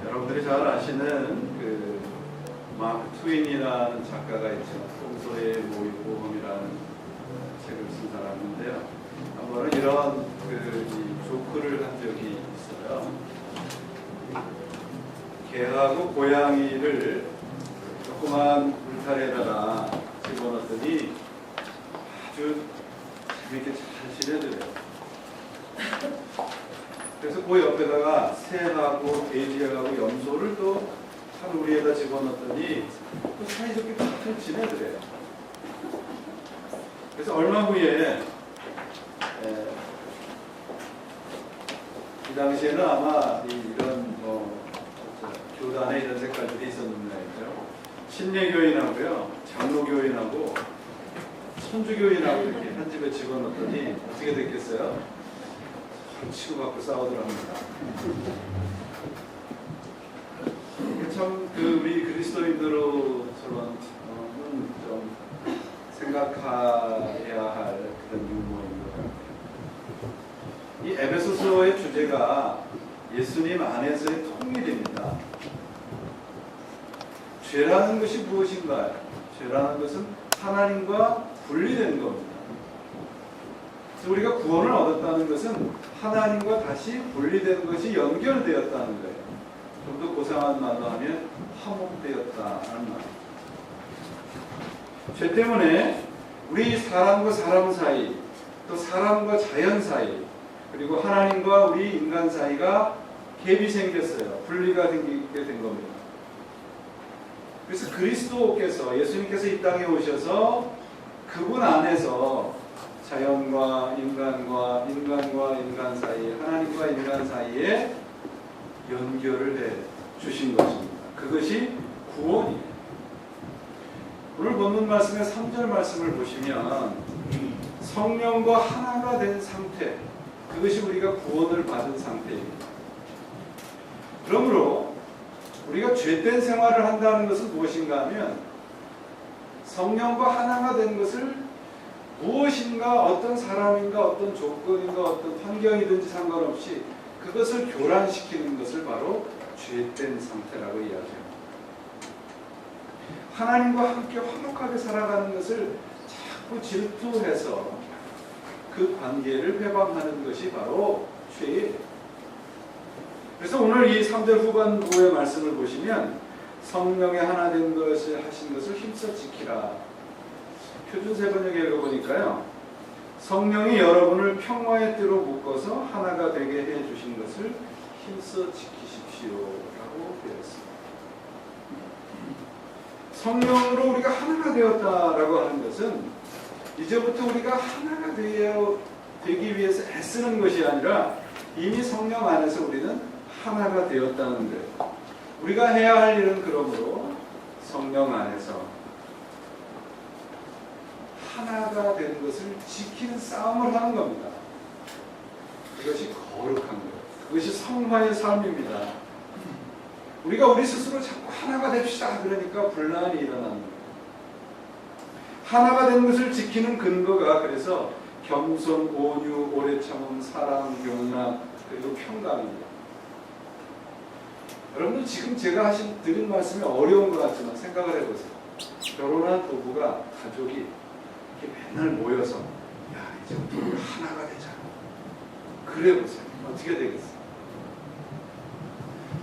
여러분들이 잘 아시는 그 마크 트윈이라는 작가가 있죠. 평소의 모의고험이라는 책을 쓴 사람인데요. 한 번은 이런 이 조크를 한 적이 있어요. 개하고 고양이를 조그만 울타리에다가 집어넣었더니 아주 재밌게 잘 지내더래요. 그래서 그 옆에다가 새하고 돼지하고 염소를 또 한 우리에다 집어넣었더니 또 사이좋게 잘 지내더래요. 그래서 얼마 후에 이 당시에는 아마 이런 교단에 이런 색깔들이 있었는데요. 신례교인하고요, 장로교인하고 천주교인하고 이렇게 한 집에 집어넣었더니 어떻게 됐겠어요? 치고받고 싸우더랍니다. 참 우리 그리스도인들로서는 좀 생각해야 할 그런 유머인 것 같아요. 이 에베소서의 주제가 예수님 안에서의 통일입니다. 죄라는 것이 무엇인가요? 죄라는 것은 하나님과 분리된 겁니다. 그래서 우리가 구원을 얻었다는 것은 하나님과 다시 분리된 것이 연결되었다는 거예요. 좀 더 고상한 말로 하면 화목되었다는 말. 죄 때문에 우리 사람과 사람 사이, 또 사람과 자연 사이, 그리고 하나님과 우리 인간 사이가 갭이 생겼어요. 분리가 생기게 된 겁니다. 그래서 그리스도께서, 예수님께서 이 땅에 오셔서 그분 안에서 자연과 인간과 인간 사이, 하나님과 인간 사이에 연결을 해 주신 것입니다. 그것이 구원이에요. 오늘 본문 말씀의 3절 말씀을 보시면 성령과 하나가 된 상태, 그것이 우리가 구원을 받은 상태입니다. 그러므로 우리가 죄된 생활을 한다는 것은 무엇인가 하면 성령과 하나가 된 것을 무엇인가, 어떤 사람인가, 어떤 조건인가, 어떤 환경이든지 상관없이 그것을 교란시키는 것을 바로 죄된 상태라고 이야기합니다. 하나님과 함께 화목하게 살아가는 것을 자꾸 질투해서 그 관계를 회방하는 것이 바로 죄예요. 그래서 오늘 이 3절 후반부의 말씀을 보시면 성령의 하나 된 것을 하신 것을 힘써 지키라. 표준 세번역에 읽어보니까요, 성령이 여러분을 평화의 띠로 묶어서 하나가 되게 해주신 것을 힘써 지키십시오 라고 되어 있습니다. 성령으로 우리가 하나가 되었다라고 하는 것은 이제부터 우리가 하나가 되기 위해서 애쓰는 것이 아니라 이미 성령 안에서 우리는 하나가 되었다는 거예요. 우리가 해야 할 일은 그러므로 성령 안에서 하나가 된 것을 지키는 싸움을 하는 겁니다. 그것이 거룩한 거예요. 그것이 성화의 삶입니다. 우리가 우리 스스로 자꾸 하나가 됩시다 그러니까 분란이 일어나는 거예요. 하나가 된 것을 지키는 근거가 그래서 겸손, 온유, 오래 참음, 사랑, 용납, 그리고 평강입니다. 여러분들 지금 제가 드린 말씀이 어려운 것 같지만 생각을 해보세요. 결혼한 부부가, 가족이 이렇게 맨날 모여서 야, 이제부터 우리 하나가 되자. 그래 보세요. 어떻게 되겠어요?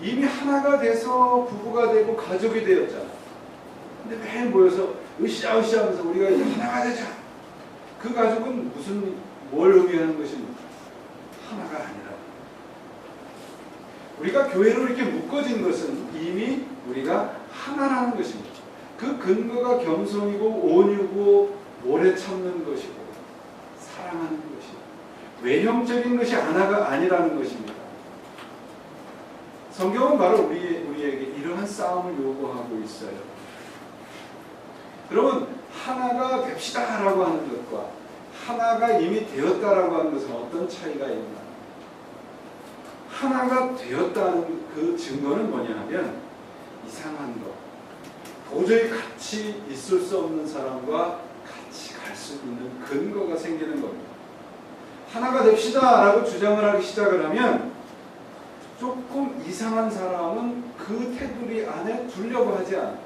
이미 하나가 돼서 부부가 되고 가족이 되었잖아. 근데 매일 모여서 으쌰으쌰 하면서 우리가 이제 하나가 되자. 그 가족은 뭘 의미하는 것입니까? 하나가 아니라. 우리가 교회로 이렇게 묶어진 것은 이미 우리가 하나라는 것입니다. 그 근거가 겸손이고 온유고 오래 참는 것이고 사랑하는 것이고 외형적인 것이 하나가 아니라는 것입니다. 성경은 바로 우리에게 이러한 싸움을 요구하고 있어요. 여러분, 하나가 됩시다라고 하는 것과 하나가 이미 되었다라고 하는 것은 어떤 차이가 있나? 하나가 되었다는 그 증거는 뭐냐 하면 이상한 것, 도저히 같이 있을 수 없는 사람과 같이 갈 수 있는 근거가 생기는 겁니다. 하나가 됩시다 라고 주장을 하기 시작을 하면 조금 이상한 사람은 그 테두리 안에 두려고 하지 않아요.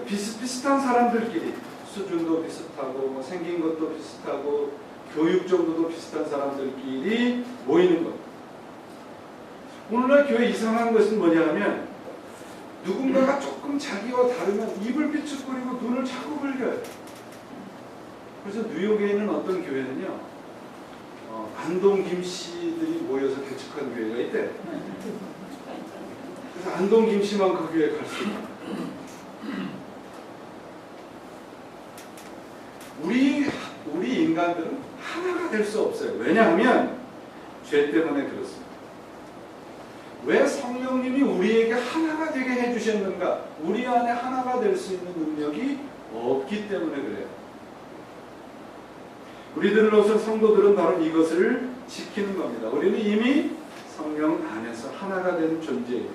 비슷비슷한 사람들끼리 수준도 비슷하고 뭐 생긴 것도 비슷하고 교육 정도도 비슷한 사람들끼리 모이는 것. 오늘날 교회 이상한 것은 뭐냐 하면 누군가가 조금 자기와 다르면 입을 삐죽거리고 눈을 자꾸 긁어요. 그래서 뉴욕에 있는 어떤 교회는요, 안동 김씨들이 모여서 개척한 교회가 있대요. 그래서 안동 김씨만 그 교회에 갈 수 있어요. 우리 인간들은 하나가 될 수 없어요. 왜냐하면 죄 때문에 그렇습니다. 왜 성령님이 우리에게 하나가 되게 해주셨는가? 우리 안에 하나가 될 수 있는 능력이 없기 때문에 그래요. 우리들로서 성도들은 바로 이것을 지키는 겁니다. 우리는 이미 성령 안에서 하나가 된 존재예요.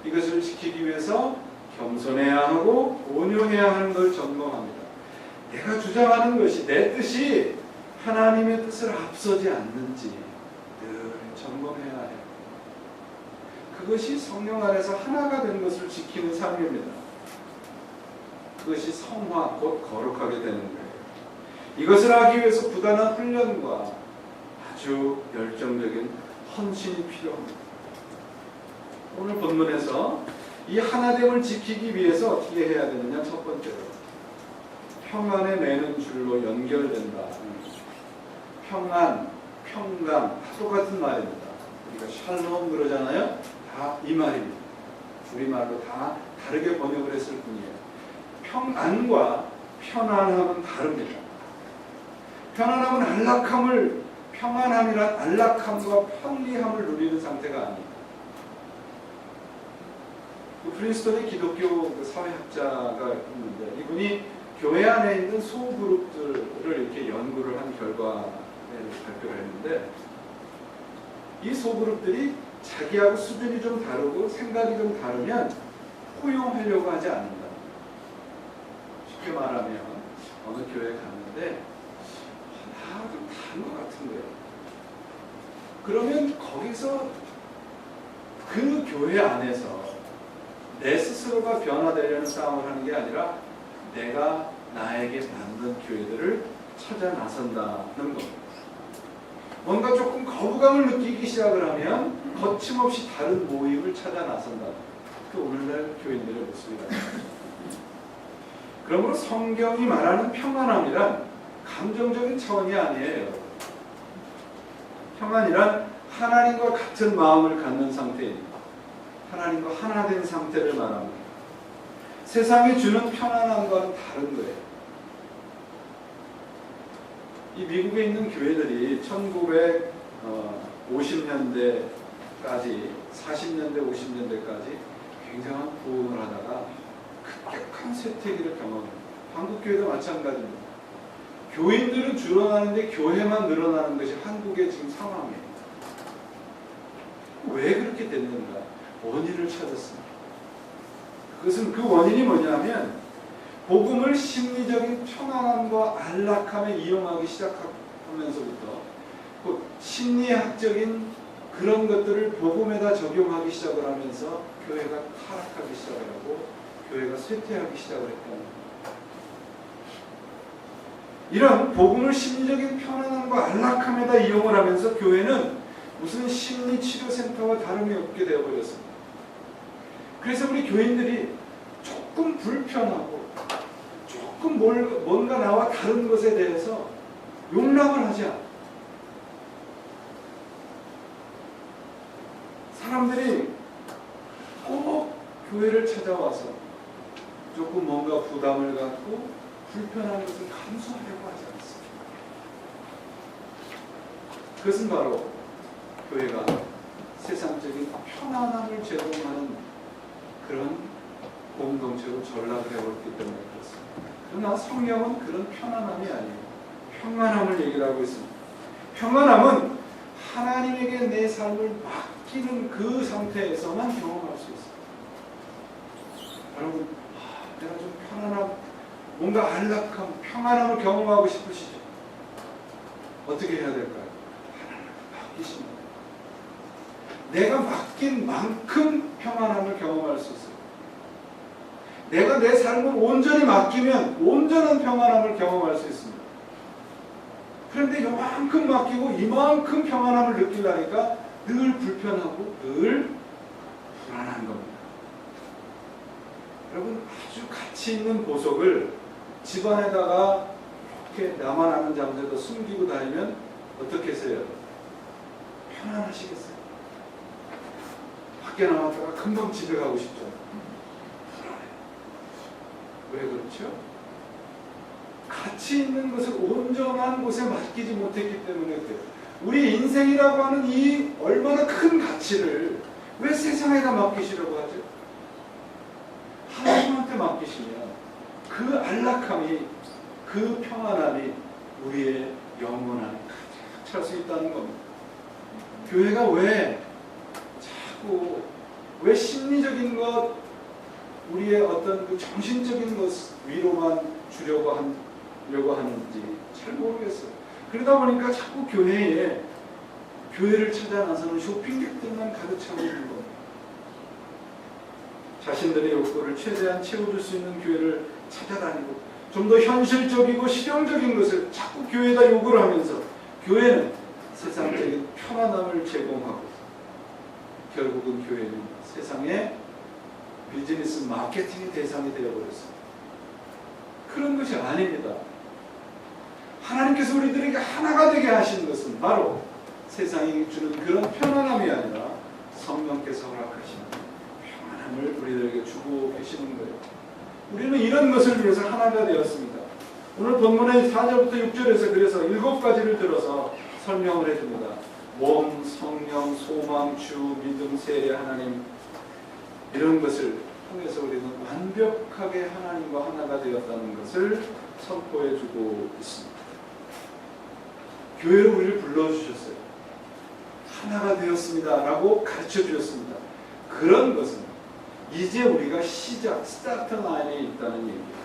이것을 지키기 위해서 겸손해야 하고 온유해야 하는 걸 점검합니다. 내가 주장하는 것이 내 뜻이 하나님의 뜻을 앞서지 않는지 늘 점검해야 해요. 그것이 성령 안에서 하나가 된 것을 지키는 삶입니다. 그것이 성화, 곧 거룩하게 되는 거예요. 이것을 하기 위해서 부단한 훈련과 아주 열정적인 헌신이 필요합니다. 오늘 본문에서 이 하나됨을 지키기 위해서 어떻게 해야 되느냐? 첫 번째로 평안에 매는 줄로 연결된다. 평안, 평강 다 똑같은 말입니다. 우리가 샬롬 그러잖아요. 다 이 말입니다. 우리말로 다 다르게 번역을 했을 뿐이에요. 평안과 편안함은 다릅니다. 편안함은 안락함을, 평안함이란 안락함과 편리함을 누리는 상태가 아닙니다. 프린스턴의 기독교 사회학자가 있는데 이분이 교회 안에 있는 소그룹들을 이렇게 연구를 한 결과를 발표를 했는데 이 소그룹들이 자기하고 수준이 좀 다르고 생각이 좀 다르면 포용하려고 하지 않는다. 쉽게 말하면 어느 교회에 갔는데 다 좀 다른 것 같은 거예요. 그러면 거기서 그 교회 안에서 내 스스로가 변화되려는 싸움을 하는 게 아니라 내가 나에게 맞는 교회들을 찾아 나선다는 겁니다. 뭔가 조금 거부감을 느끼기 시작을 하면 거침없이 다른 모임을 찾아 나선다. 그 오늘날 교인들의 모습이다. 그러므로 성경이 말하는 평안함이란 감정적인 차원이 아니에요. 평안이란 하나님과 같은 마음을 갖는 상태입니다. 하나님과 하나 된 상태를 말합니다. 세상이 주는 편안함과는 다른 거예요. 이 미국에 있는 교회들이 1950년대까지 40년대, 50년대까지 굉장한 부흥을 하다가 급격한 쇠퇴기를 경험합니다. 한국 교회도 마찬가지입니다. 교인들은 줄어나는데 교회만 늘어나는 것이 한국의 지금 상황이에요. 왜 그렇게 됐는가? 원인을 찾았습니다. 그것은 그 원인이 뭐냐면 복음을 심리적인 편안함과 안락함에 이용하기 시작하면서부터 그 심리학적인 그런 것들을 복음에다 적용하기 시작을 하면서 교회가 타락하기 시작을 하고 교회가 쇠퇴하기 시작을 했다는 겁니다. 이런 복음을 심리적인 편안함과 안락함에다 이용을 하면서 교회는 무슨 심리치료센터와 다름이 없게 되어버렸습니다. 그래서 우리 교인들이 조금 불편하고 조금 뭔가 나와 다른 것에 대해서 용납을 하지 않아요. 사람들이 꼭 교회를 찾아와서 조금 뭔가 부담을 갖고 불편한 것을 감수하려고 하지 않습니다. 그것은 바로 교회가 세상적인 편안함을 제공하는 그런 공동체로 전락을 해버렸기 때문에 그렇습니다. 그러나 성경은 그런 편안함이 아니에요. 평안함을 얘기를 하고 있습니다. 평안함은 하나님에게 내 삶을 맡기는 그 상태에서만 경험할 수 있어요. 여러분, 내가 좀 편안함, 뭔가 안락함, 평안함을 경험하고 싶으시죠? 어떻게 해야 될까요? 하나님께 맡기십니다. 내가 맡긴 만큼 평안함을 경험할 수 있어요. 내가 내 삶을 온전히 맡기면 온전한 평안함을 경험할 수 있습니다. 그런데 이만큼 맡기고 이만큼 평안함을 느끼려니까 늘 불편하고 늘 불안한 겁니다. 여러분, 아주 가치 있는 보석을 집안에다가 이렇게 나만 아는 잠재도 숨기고 다니면 어떻게 해서요? 편안하시겠어요? 밖에 나왔다가 금방 집에 가고 싶죠. 왜 그렇죠? 가치 있는 것을 온전한 곳에 맡기지 못했기 때문에 그래요. 우리 인생이라고 하는 이 얼마나 큰 가치를 왜 세상에다 맡기시려고 하죠? 하나님한테 맡기시면 그 안락함이, 그 평안함이 우리의 영혼 안에 가득 찰 수 있다는 겁니다. 교회가 왜 자꾸 왜 심리적인 것, 우리의 어떤 그 정신적인 것 위로만 주려고 하는지 잘 모르겠어요. 그러다 보니까 자꾸 교회를 찾아 나서는 쇼핑객들만 가득 차고 있는 겁니다. 자신들의 욕구를 최대한 채워줄 수 있는 교회를 찾아다니고 좀 더 현실적이고 실용적인 것을 자꾸 교회에다 요구를 하면서 교회는 세상적인 편안함을 제공하고 결국은 교회는 세상의 비즈니스 마케팅의 대상이 되어버렸습니다. 그런 것이 아닙니다. 하나님께서 우리들에게 하나가 되게 하신 것은 바로 세상이 주는 그런 편안함이 아니라 성령께서 허락하시는 평안함을 우리들에게 주고 계시는 거예요. 우리는 이런 것을 위해서 하나가 되었습니다. 오늘 본문의 4절부터 6절에서 그래서 7가지를 들어서 설명을 해줍니다. 몸, 성령, 소망, 주, 믿음, 세례, 하나님, 이런 것을 통해서 우리는 완벽하게 하나님과 하나가 되었다는 것을 선포해주고 있습니다. 교회로 우리를 불러주셨어요. 하나가 되었습니다 라고 가르쳐 주셨습니다. 그런 것은 이제 우리가 스타트 라인에 있다는 얘기예요.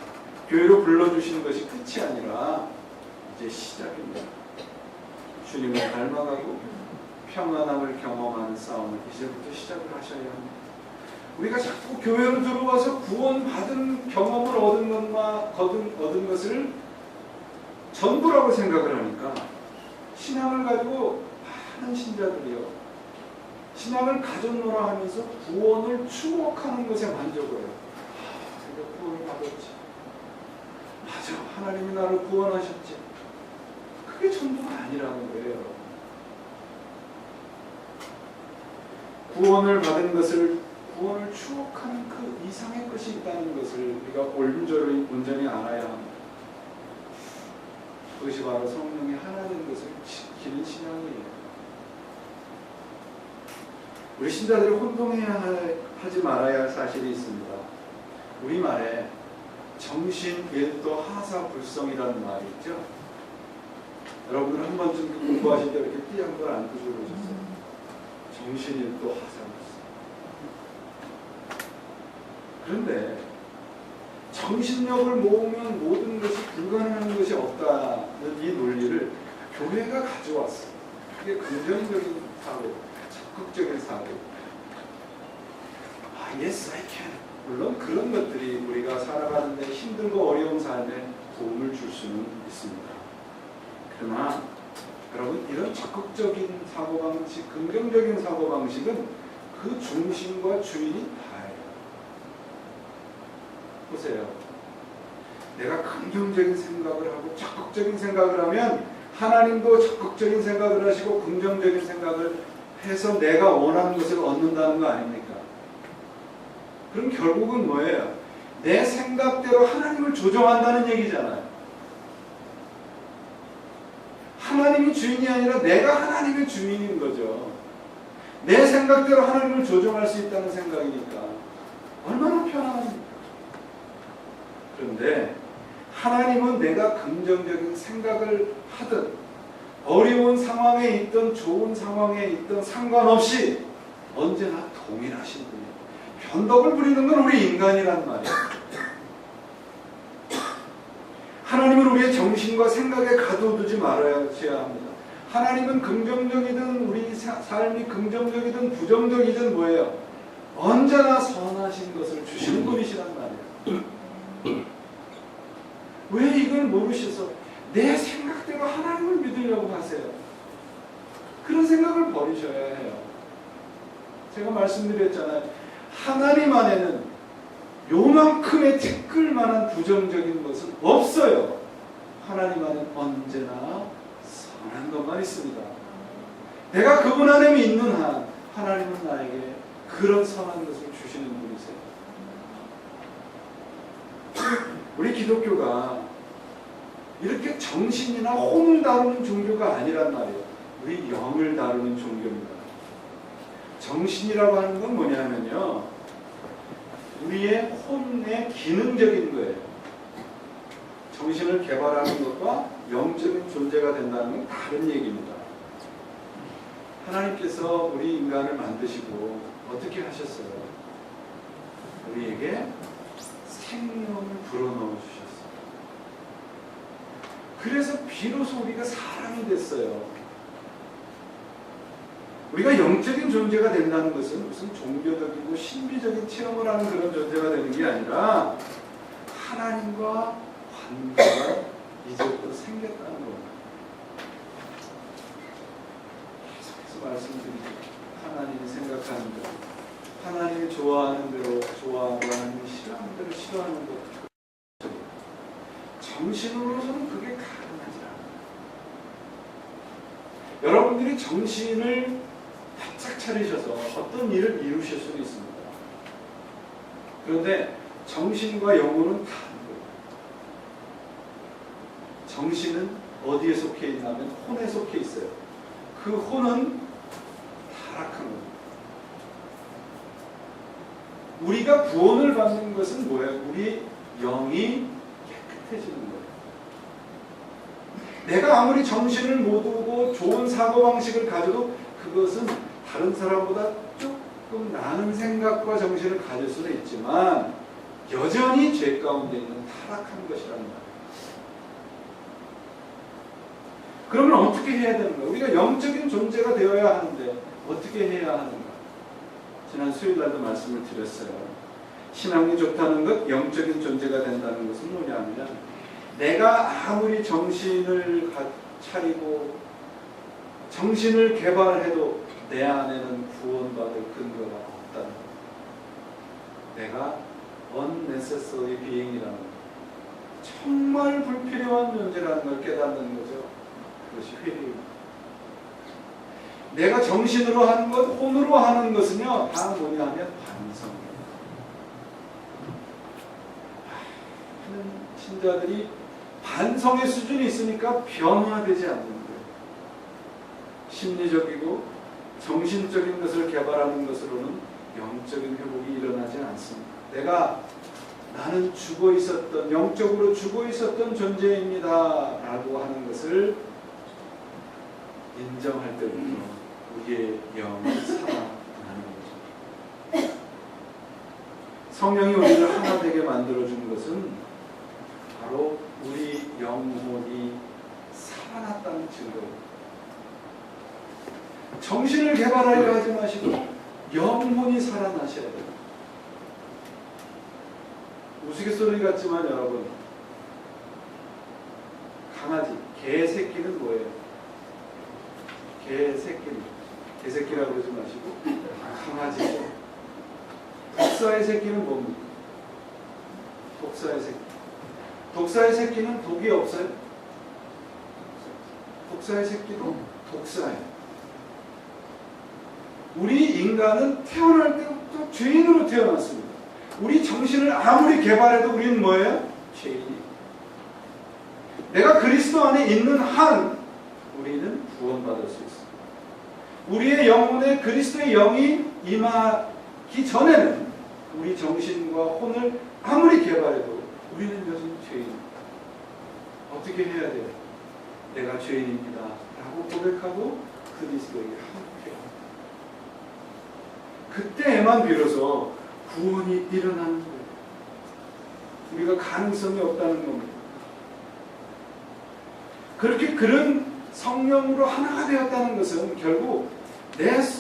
교회로 불러주신 것이 끝이 아니라 이제 시작입니다. 주님을 닮아가고 평안함을 경험하는 싸움을 이제부터 시작을 하셔야 합니다. 우리가 자꾸 교회로 들어와서 구원받은 경험을 얻은 것을 전부라고 생각을 하니까 신앙을 가지고 많은 신자들이요, 신앙을 가졌노라 하면서 구원을 추억하는 것에 만족을 해요. 내가 구원을 받았지. 맞아, 하나님이 나를 구원하셨지. 그게 전부가 아니라는 거예요. 구원을 받은 것을, 구원을 추억하는 그 이상의 것이 있다는 것을 우리가 온전히 알아야 합니다. 그것이 바로 성령이 하나 된 것을 지키는 신앙이에요. 우리 신자들이 혼동해야 하지 말아야 할 사실이 있습니다. 우리말에 정신일도 하사불성이라는 말이 있죠. 여러분들 한 번쯤 공부하실 때 이렇게 띠 한 번 안 끄집어보셨어요? 정신일도 하사불성. 그런데 정신력을 모으면 모든 것이 불가능한 것이 없다는 이 논리를 교회가 가져왔어요. 그게 긍정적인 사고, 적극적인 사고. Yes, I can. 물론 그런 것들이 우리가 살아가는데 힘들고 어려운 삶에 도움을 줄 수는 있습니다. 그러나 여러분, 이런 적극적인 사고방식, 긍정적인 사고방식은 그 중심과 주인이 다예요. 보세요. 내가 긍정적인 생각을 하고 적극적인 생각을 하면 하나님도 적극적인 생각을 하시고 긍정적인 생각을 해서 내가 원하는 것을 얻는다는 거 아닙니까? 그럼 결국은 뭐예요? 내 생각대로 하나님을 조정한다는 얘기잖아요. 하나님이 주인이 아니라 내가 하나님의 주인인 거죠. 내 생각대로 하나님을 조정할 수 있다는 생각이니까 얼마나 편안합니까? 그런데 하나님은 내가 긍정적인 생각을 하든 어려운 상황에 있든 좋은 상황에 있든 상관없이 언제나 동일하신 분이에요. 변덕을 부리는 건 우리 인간이란 말이에요. 하나님은 우리의 정신과 생각에 가둬두지 말아야 합니다. 하나님은 긍정적이든 우리 삶이 긍정적이든 부정적이든 뭐예요? 언제나 선하신 것을 주시는 분이시란 말이에요. 왜 이걸 모르셔서 내 생각대로 하나님을 믿으려고 하세요? 그런 생각을 버리셔야 해요. 제가 말씀드렸잖아요. 하나님 안에는 요만큼의 티끌만한 부정적인 것은 없어요. 하나님 안에는 언제나 선한 것만 있습니다. 내가 그분 안에 있는 한 하나님은 나에게 그런 선한 것을 주시는 분이세요. 우리 기독교가 이렇게 정신이나 혼을 다루는 종교가 아니란 말이에요. 우리 영을 다루는 종교입니다. 정신이라고 하는 건 뭐냐면요, 우리의 혼의 기능적인 거예요. 정신을 개발하는 것과 영적인 존재가 된다는 건 다른 얘기입니다. 하나님께서 우리 인간을 만드시고 어떻게 하셨어요? 우리에게 생명을 불어넣어 주셨어요. 그래서 비로소 우리가 사람이 됐어요. 우리가 영적인 존재가 된다는 것은 무슨 종교적이고 신비적인 체험을 하는 그런 존재가 되는 게 아니라 하나님과 관계가 이제부터 생겼다는 겁니다. 계속해서 말씀드리죠. 하나님이 생각하는 대로, 하나님이 좋아하는 대로 좋아하고 하나님이 싫어하는 대로 싫어하는 것, 정신으로서는 그게 가능하지 않아요. 여러분들이 정신을 바짝 차리셔서 어떤 일을 이루실 수는 있습니다. 그런데 정신과 영혼은 다른 거예요. 정신은 어디에 속해 있냐면 혼에 속해 있어요. 그 혼은 타락한 겁니다. 우리가 구원을 받는 것은 뭐예요? 우리 영이 깨끗해지는 거예요. 내가 아무리 정신을 못 오고 좋은 사고방식을 가져도 그것은 다른 사람보다 조금 나은 생각과 정신을 가질 수는 있지만 여전히 죄 가운데 있는 타락한 것이라는 말이에요. 그러면 어떻게 해야 되는가? 우리가 영적인 존재가 되어야 하는데 어떻게 해야 하는가? 지난 수요일날도 말씀을 드렸어요. 신앙이 좋다는 것, 영적인 존재가 된다는 것은 뭐냐면 내가 아무리 정신을 차리고 정신을 개발해도 내 안에는 구원받을 근거가 없다는 것. 내가 unnecessary being이라는 것, 정말 불필요한 존재라는 걸 깨닫는 거죠. 그것이 회개입니다. 내가 정신으로 하는 것, 혼으로 하는 것은요, 다 뭐냐 하면 반성입니다. 많은 신자들이 반성의 수준이 있으니까 변화되지 않는 거예요. 심리적이고 정신적인 것을 개발하는 것으로는 영적인 회복이 일어나지 않습니다. 나는 죽어 있었던, 영적으로 죽어 있었던 존재입니다 라고 하는 것을 인정할 때부터 우리의 영이 살아나는 거죠. 성령이 우리를 하나 되게 만들어준 것은 바로 우리 영혼이 살아났다는 증거입니다. 정신을 개발하려 하지 마시고 영혼이 살아나셔야 돼요. 우스갯소리 같지만 여러분, 강아지, 개 새끼는 뭐예요? 개새끼라고 그러지 마시고 강아지죠. 독사의 새끼는 뭡니까? 독사의 새끼. 독사의 새끼는 독이 없어요? 독사의 새끼도 독사예요. 우리 인간은 태어날 때부터 죄인으로 태어났습니다. 우리 정신을 아무리 개발해도 우리는 뭐예요? 죄인이에요. 내가 그리스도 안에 있는 한 우리는 구원받을 수 있습니다. 우리의 영혼에 그리스도의 영이 임하기 전에는 우리 정신과 혼을 아무리 개발해도 우리는 여전히 죄인입니다. 어떻게 해야 돼요? 내가 죄인입니다 라고 고백하고 그리스도에게 합격해요. 그때에만 비로소 구원이 일어나는 거예요. 우리가 가능성이 없다는 겁니다. 그렇게 그런 성령으로 하나가 되었다는 것은 결국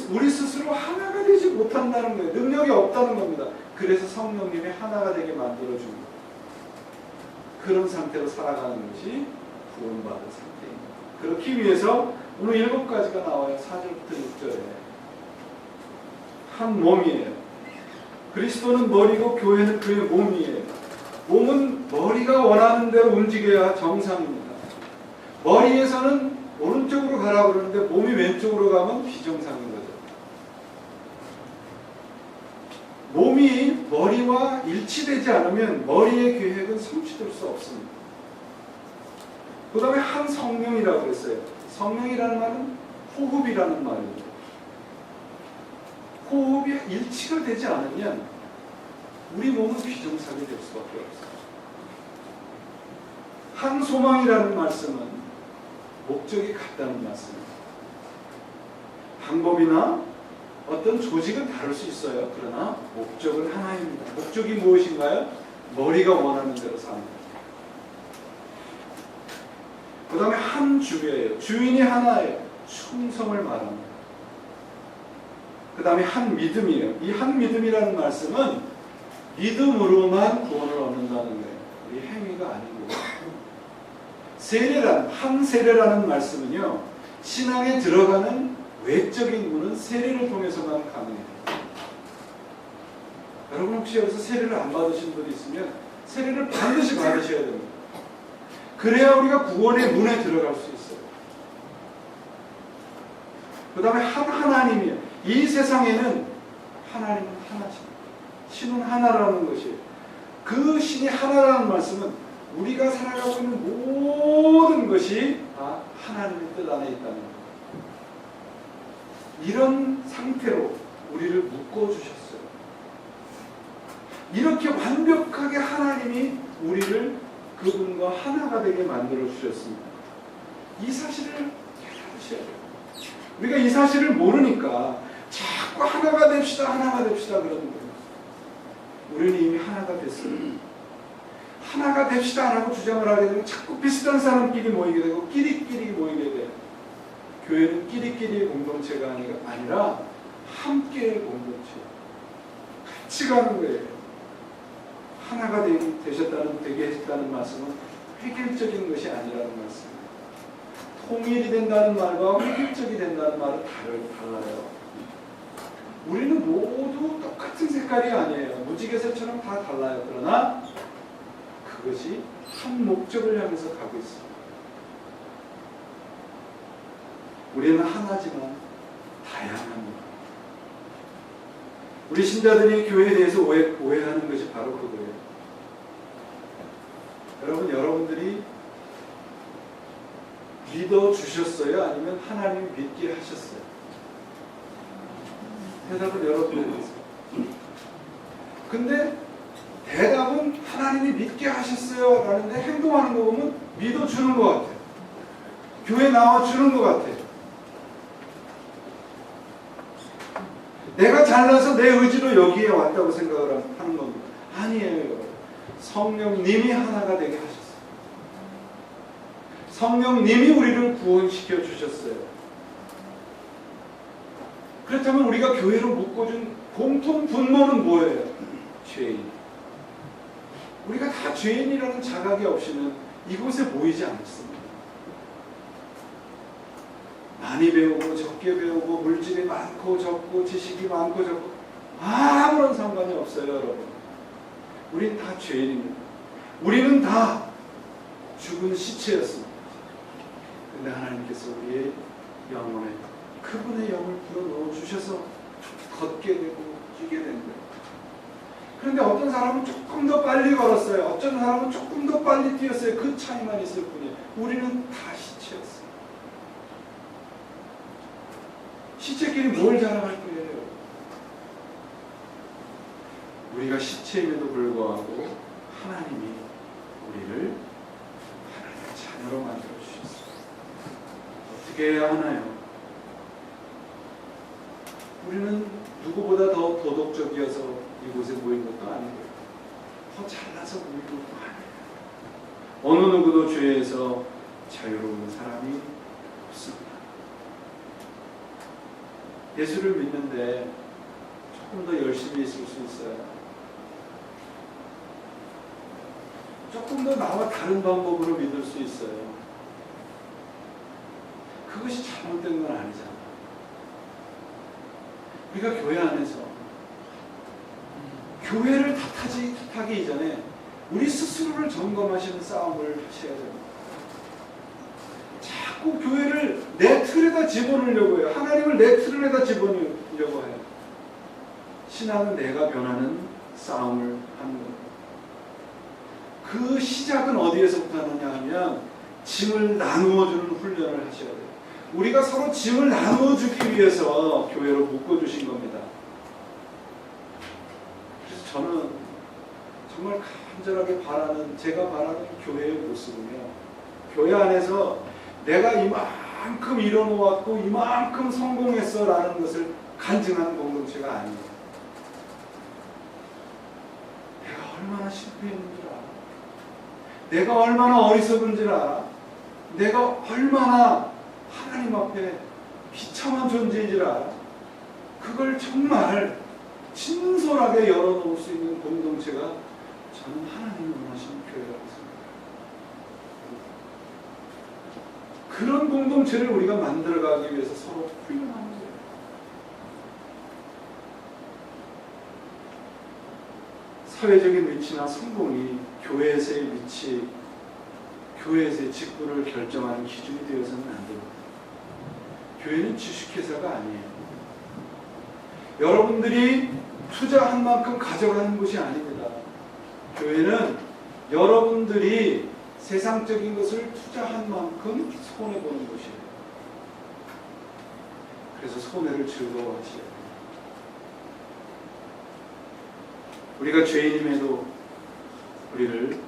우리 스스로 하나가 되지 못한다는 거예요. 능력이 없다는 겁니다. 그래서 성령님이 하나가 되게 만들어준 거예요. 그런 상태로 살아가는 것이 구원받은 상태입니다. 그렇기 위해서 오늘 7가지가 나와요. 4절부터 6절에. 한 몸이에요. 그리스도는 머리고 교회는 그의 몸이에요. 몸은 머리가 원하는 대로 움직여야 정상입니다. 머리에서는 오른쪽으로 가라 그러는데 몸이 왼쪽으로 가면 비정상인 거죠. 몸이 머리와 일치되지 않으면 머리의 계획은 성취될 수 없습니다. 그 다음에 한 성령이라고 그랬어요. 성령이라는 말은 호흡이라는 말입니다. 호흡이 일치가 되지 않으면 우리 몸은 비정상이 될 수밖에 없어요. 한 소망이라는 말씀은 목적이 같다는 말씀입니다. 방법이나 어떤 조직은 다를 수 있어요. 그러나 목적은 하나입니다. 목적이 무엇인가요? 머리가 원하는 대로 사는 것. 그 다음에 한 주예요. 주인이 하나예요. 충성을 말합니다. 그 다음에 한 믿음이에요. 이 한 믿음이라는 말씀은 믿음으로만 구원을 얻는다는 거예요. 이 행위가 아니고. 세례란, 한 세례라는 말씀은요, 신앙에 들어가는 외적인 문은 세례를 통해서만 가능해요. 여러분 혹시 여기서 세례를 안 받으신 분이 있으면 세례를 반드시 받으셔야 됩니다. 그래야 우리가 구원의 문에 들어갈 수 있어요. 그 다음에 한 하나님이에요. 이 세상에는 하나님은 하나십니다. 신은 하나라는 것이에요. 그 신이 하나라는 말씀은 우리가 살아가고 있는 모든 것이 다 하나님의 뜻 안에 있다는 거예요. 이런 상태로 우리를 묶어주셨어요. 이렇게 완벽하게 하나님이 우리를 그분과 하나가 되게 만들어 주셨습니다. 이 사실을 깨달으셔야 돼요. 우리가 이 사실을 모르니까 자꾸 하나가 됩시다, 하나가 됩시다 그러는 거예요. 우리는 이미 하나가 됐어요. 하나가 됩시다 라고 주장을 하게 되면 자꾸 비슷한 사람끼리 모이게 되고 끼리끼리 모이게 돼요. 교회는 끼리끼리의 공동체가 아니라 함께의 공동체. 같이 가는 거예요. 하나가 되게 했다는 말씀은 획일적인 것이 아니라는 말씀입니다. 통일이 된다는 말과 획일적이 된다는 말은 달라요. 우리는 모두 똑같은 색깔이 아니에요. 무지개색처럼 다 달라요. 그러나 그것이 한 목적을 향해서 가고 있습니다. 우리는 하나지만 다양합니다. 우리 신자들이 교회에 대해서 오해하는 것이 바로 그거예요. 여러분들이 믿어주셨어요? 아니면 하나님이 믿게 하셨어요? 대답은 여러분들이 있어요. 근데 대답은 하나님이 믿게 하셨어요 라는데 행동하는 거 보면 믿어주는 것 같아요. 교회 나와주는 것 같아요. 내가 잘나서 내 의지로 여기에 왔다고 생각을 하는 겁니다. 아니에요. 성령님이 하나가 되게 하셨어요. 성령님이 우리를 구원시켜 주셨어요. 그렇다면 우리가 교회로 묶어준 공통 분모는 뭐예요? 죄인. 우리가 다 죄인이라는 자각이 없이는 이곳에 모이지 않습니다. 많이 배우고 적게 배우고 물질이 많고 적고 지식이 많고 적고 아무런 상관이 없어요. 여러분, 우린 다 죄인입니다. 우리는 다 죽은 시체였습니다. 근데 하나님께서 우리의 영혼에 그분의 영을 불어넣어 주셔서 걷게 되고 뛰게 된 거예요. 그런데 어떤 사람은 조금 더 빨리 걸었어요. 어떤 사람은 조금 더 빨리 뛰었어요. 그 차이만 있을 뿐이에요. 우리는 다 시체였어요. 시체끼리 뭘 자랑할 거예요? 우리가 시체임에도 불구하고 하나님이 우리를 하나님의 자녀로 만들어 주셨어요. 어떻게 해야 하나요? 우리는 누구보다 더 도덕적이어서 이곳에 모인 것도 아니고 더 잘나서 모인 것도 아니에요. 어느 누구도 죄에서 자유로운 사람이 없습니다. 예수를 믿는데 조금 더 열심히 있을 수 있어요. 조금 더 나와 다른 방법으로 믿을 수 있어요. 그것이 잘못된 건 아니잖아. 우리가 교회 안에서 교회를 탓하기 이전에 우리 스스로를 점검하시는 싸움을 하셔야 됩니다. 자꾸 교회를 내 틀에다 집어넣으려고 해요. 하나님을 내 틀에다 집어넣으려고 해요. 신앙은 내가 변하는 싸움을 하는 겁니다. 그 시작은 어디에서부터 하느냐 하면 짐을 나누어주는 훈련을 하셔야 돼요. 우리가 서로 짐을 나누어주기 위해서 교회로 묶어주신 겁니다. 그래서 저는 정말 간절하게 바라는, 제가 바라는 교회의 모습은요, 교회 안에서 내가 이만큼 이뤄놓았고 이만큼 성공했어 라는 것을 간증하는 공동체가 아니에요. 내가 얼마나 실패했는지 알아. 내가 얼마나 어리석은지 알아. 내가 얼마나 하나님 앞에 비참한 존재인지를 알아. 그걸 정말 진솔하게 열어놓을 수 있는 공동체가 저는 하나님이 원하시는 교회라고 생각합니다. 그런 공동체를 우리가 만들어가기 위해서 서로 훈련하는 거예요. 사회적인 위치나 성공이 교회에서의 위치, 교회에서의 직분을 결정하는 기준이 되어서는 안 됩니다. 교회는 주식회사가 아니에요. 여러분들이 투자한 만큼 가져가는 곳이 아닙니다. 교회는 여러분들이 세상적인 것을 투자한 만큼 손해보는 곳이에요. 그래서 손해를 즐거워하셔야 돼요. 우리가 죄인임에도 우리를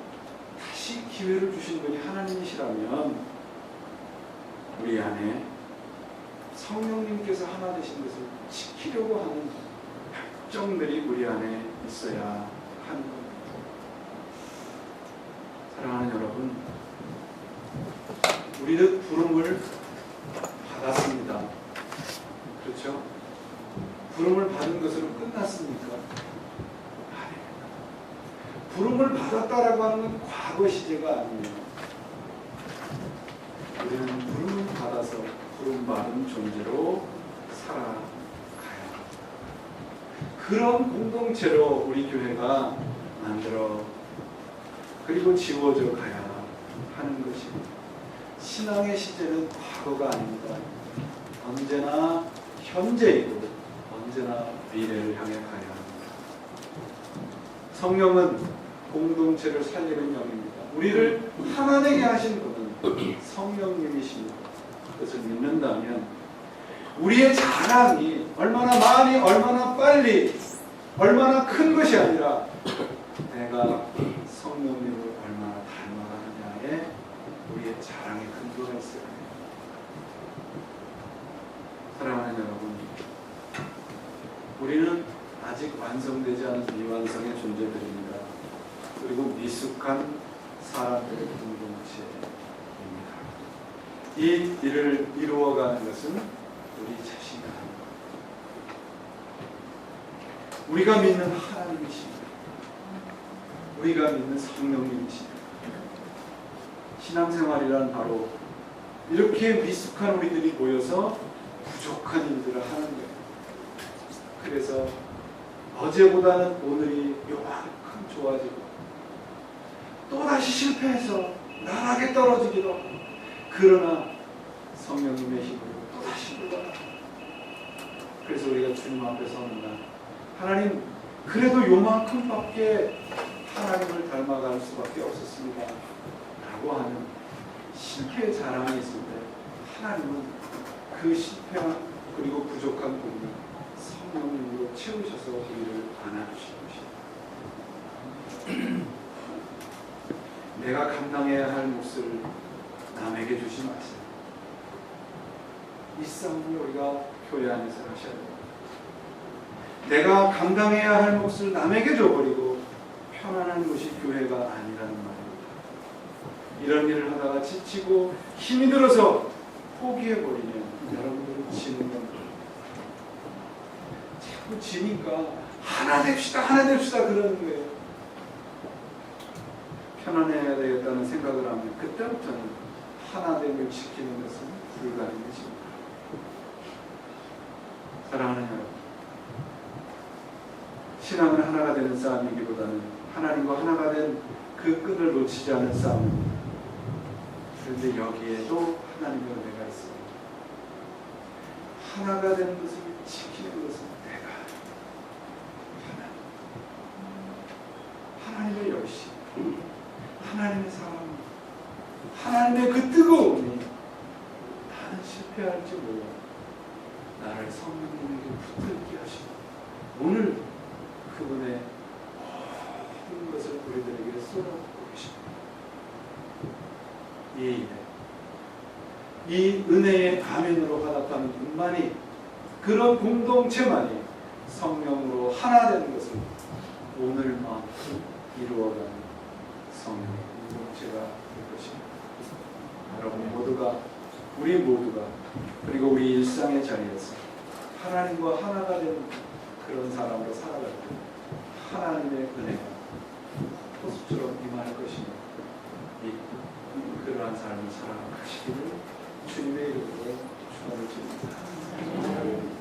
다시 기회를 주신 분이 하나님이시라면 우리 안에 성령님께서 하나 되신 것을 지키려고 하는 열정들이 우리 안에 있어야 하는 겁니다. 사랑하는 여러분, 우리는 부름을 받았습니다. 그렇죠? 부름을 받은 것으로 끝났습니까? 아닙니다. 부름을 받았다라고 하는 건 과거 시제가 아니에요. 우리는 부름을 받아서 부름받은 존재로 살아가야 합니다. 그런 공동체로 우리 교회가 만들어 그리고 지워져 가야 하는 것입니다. 신앙의 시제는 과거가 아닙니다. 언제나 현재이고 언제나 미래를 향해 가야 합니다. 성령은 공동체를 살리는 영입니다. 우리를 하나 되게 하신 분은 성령님이십니다. 그것을 믿는다면 우리의 자랑이 얼마나 많이, 얼마나 빨리, 얼마나 큰 것이 아니라 내가 성령님을 얼마나 닮아가느냐에 우리의 자랑의 근거가 있어요. 사랑하는 여러분, 우리는 아직 완성되지 않은 미완성의 존재들입니다. 그리고 미숙한 사람들의 공동체입니다. 이 일을 이루어가는 것은 우리 자신이 아닙니다. 우리가 믿는 하나님이십니다. 우리가 믿는 성령님이십니다. 신앙생활이란 바로 이렇게 미숙한 우리들이 모여서 부족한 일들을 하는 거예요. 그래서 어제보다는 오늘이 요만큼 좋아지고 또다시 실패해서 나락에 떨어지기도 하고, 그러나 성령님의 힘으로 또다시 올라가. 그래서 우리가 주님 앞에 서는 날, 하나님 그래도 요만큼밖에 하나님을 닮아갈 수밖에 없었습니다 라고 하는 실패의 자랑이 있을 때 하나님은 그 실패한 그리고 부족한 부분을 성령님으로 채우셔서 우리를 안아주신 것입니다. 내가 감당해야 할 몫을 남에게 주지 마세요. 이 싸움을 우리가 교회 안에서 하셔야 됩니다. 내가 감당해야 할 몫을 남에게 줘버리고 편안한 것이 교회가 아니라는 말입니다. 이런 일을 하다가 지치고 힘이 들어서 포기해버리면 여러분들은 지는 겁니다. 자꾸 지니까 하나 됩시다 그러는 거예요. 편안해야 되겠다는 생각을 하면 그때부터는 하나됨을 지키는 것은 불가능한 것입니다. 사랑하는 여러분, 신앙은 하나가 되는 싸움이기보다는 하나님과 하나가 된 그 끈을 놓치지 않은 싸움입니다. 그런데 여기에도 하나님의 은혜가 있습니다. 하나가 되는 것을 지키는 것은 내가 하나님의 열심, 하나님의 사랑, 하나님의 그 뜨거움이 나는 실패할지 몰라 나를 성령님에게 붙들게 하시고 오늘 그분의 모든 것을 우리들에게 쏟아붓고 계십니다. 이 은혜의 가면으로 화답하는 분만이, 그런 공동체만이 성령으로 하나 되는 것을 오늘만큼 이루어가는 성령의 공동체가 될 것입니다. 여러분 모두가, 우리 모두가, 그리고 우리 일상의 자리에서 하나님과 하나가 된 그런 사람으로 살아갈 때 하나님의 은혜가 호수처럼 임할 것이며 그러한 삶을 살아가시기를 주님의 이름으로 축원을 드립니다.